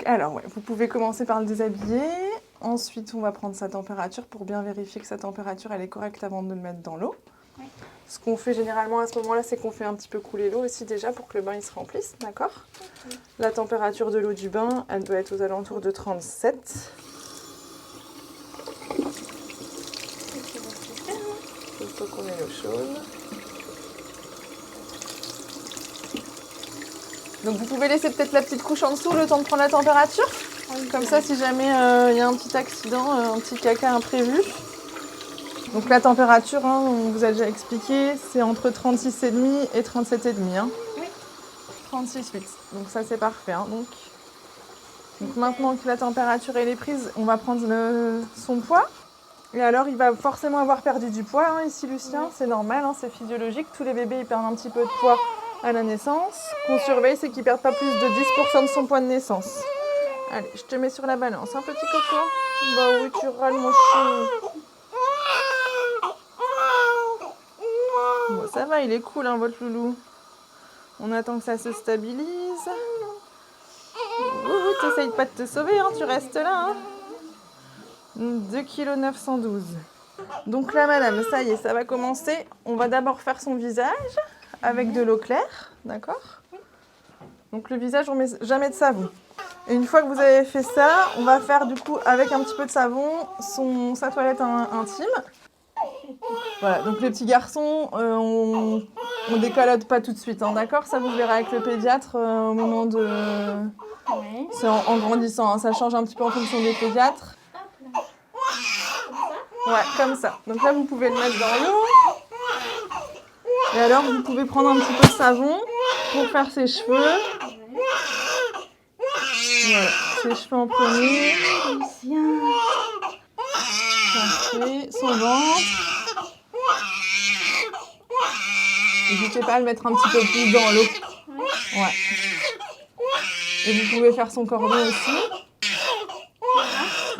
Donc, alors, ouais, vous pouvez commencer par le déshabiller. Ensuite, on va prendre sa température pour bien vérifier que sa température elle est correcte avant de le mettre dans l'eau. Oui. Ce qu'on fait généralement à ce moment-là, c'est qu'on fait un petit peu couler l'eau aussi déjà pour que le bain il se remplisse, d'accord? Okay. La température de l'eau du bain, elle doit être aux alentours de 37. Il faut qu'on ait l'eau chaude. Donc vous pouvez laisser peut-être la petite couche en dessous le temps de prendre la température. Comme ça, si jamais il y a un petit accident, un petit caca imprévu. Donc la température, hein, on vous a déjà expliqué, c'est entre 36,5 et 37,5. Hein. Oui. 36,8. Donc ça, c'est parfait. Hein, donc maintenant que la température elle est prise, on va prendre son poids. Et alors, il va forcément avoir perdu du poids hein, ici, Lucien. Oui. C'est normal, hein, c'est physiologique. Tous les bébés ils perdent un petit peu de poids à la naissance. Ce qu'on surveille, c'est qu'ils ne perdent pas plus de 10% de son poids de naissance. Allez, je te mets sur la balance, hein, petit coco? Bah oui, tu râles, mon chou. Bon, ça va, il est cool, hein, votre loulou. On attend que ça se stabilise. Ouh, t'essayes pas de te sauver, hein, tu restes là. Hein. 2,912 kg. Donc là, madame, ça y est, ça va commencer. On va d'abord faire son visage avec de l'eau claire, d'accord? Donc le visage, on ne met jamais de savon. Et une fois que vous avez fait ça, on va faire du coup avec un petit peu de savon sa toilette intime. Voilà, donc les petits garçons, on décalote pas tout de suite, hein, d'accord? Ça vous verrez avec le pédiatre au moment de... Ouais. C'est en grandissant, hein, ça change un petit peu en fonction des pédiatres. Ouais, comme ça. Donc là, vous pouvez le mettre dans l'eau. Et alors, vous pouvez prendre un petit peu de savon pour faire ses cheveux. Voilà, ses cheveux en premier. Parfait. Son ventre. N'hésitez pas à le mettre un petit peu plus dans l'eau. Ouais. Et vous pouvez faire son cordon aussi.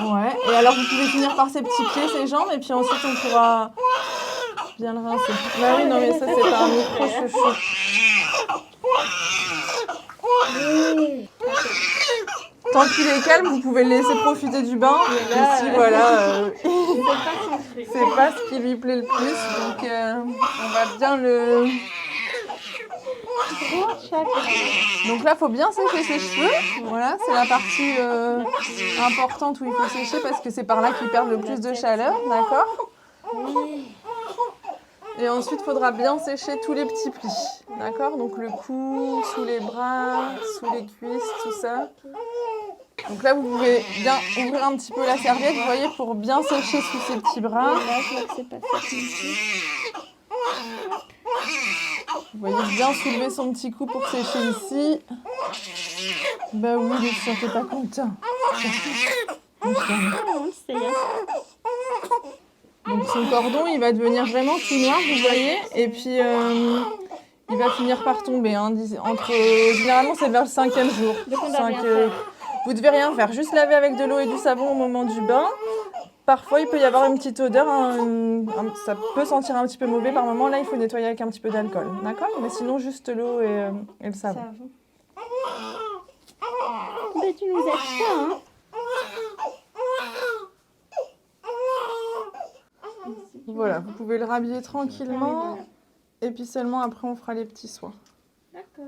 Ouais. Et alors, vous pouvez finir par ses petits pieds, ses jambes. Et puis ensuite, on pourra bien le rincer. Bah oui, non, mais ça, c'est pas un micro chouchou. Tant qu'il est calme, vous pouvez le laisser profiter du bain. Ici, voilà, c'est pas ce qui lui plaît le plus. Donc, on va bien le... Donc là, il faut bien sécher ses cheveux. Voilà, c'est la partie importante où il faut sécher parce que c'est par là qu'ils perdent le plus de chaleur, d'accord? Et ensuite, il faudra bien sécher tous les petits plis, d'accord? Donc le cou, sous les bras, sous les cuisses, tout ça. Donc là, vous pouvez bien ouvrir un petit peu la serviette, vous voyez, pour bien sécher sous ces petits bras. Vous voyez, bien soulever son petit cou pour sécher ici. Bah oui, Lucien, t'es pas content. Donc son cordon, il va devenir vraiment tout noir, vous voyez. Et puis, il va finir par tomber. Hein, généralement, c'est vers le 5e jour. Vous devez rien faire, juste laver avec de l'eau et du savon au moment du bain. Parfois, il peut y avoir une petite odeur, ça peut sentir un petit peu mauvais par moment. Là, il faut nettoyer avec un petit peu d'alcool, d'accord? Mais sinon, juste l'eau et le savon. Mais tu nous aides pas, hein? Voilà, vous pouvez le rhabiller tranquillement. Et puis seulement après, on fera les petits soins. D'accord.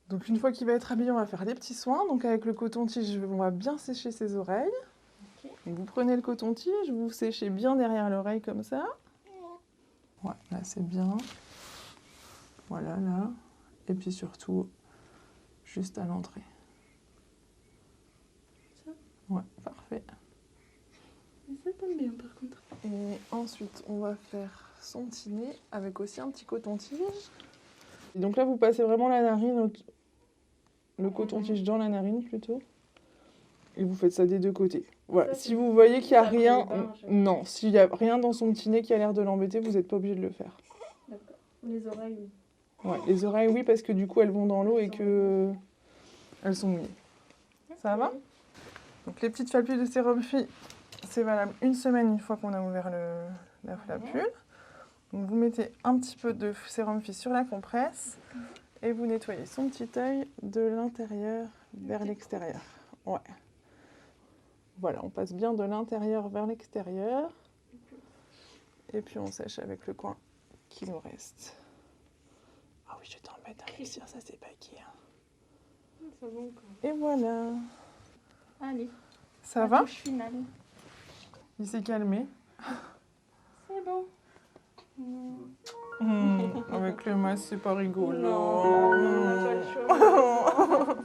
Donc une fois qu'il va être habillé, on va faire des petits soins. Donc avec le coton-tige, on va bien sécher ses oreilles. Okay. Vous prenez le coton-tige, vous séchez bien derrière l'oreille comme ça. Ouais, là c'est bien. Voilà, là. Et puis surtout, juste à l'entrée. Ça? Ouais, parfait. Mais ça tombe bien par contre. Et ensuite, on va faire son petit nez avec aussi un petit coton-tige. Et donc là, vous passez vraiment la narine, le coton-tige dans la narine plutôt. Et vous faites ça des deux côtés. Voilà. Si vous voyez qu'il n'y a rien... Non, s'il n'y a rien dans son petit nez qui a l'air de l'embêter, vous n'êtes pas obligé de le faire. D'accord. Les oreilles, oui. Ouais, les oreilles, oui, parce que du coup, elles vont dans l'eau et que... Elles sont mouillées. Okay. Ça va? Donc les petites flappules de sérum Phi, c'est valable une semaine une fois qu'on a ouvert la flapule. Donc vous mettez un petit peu de sérum Phi sur la compresse et vous nettoyez son petit œil de l'intérieur vers l'extérieur. Ouais. Voilà, on passe bien de l'intérieur vers l'extérieur. Et puis on sèche avec le coin qui nous reste. Ah oui, je vais t'en mettre un élixir, ça c'est pas qui. Hein. C'est bon quoi. Et voilà. Allez, Ça la va? touche finale. Il s'est calmé. C'est bon. Avec le masque, c'est pas rigolo. Non, on n'a pas le choix.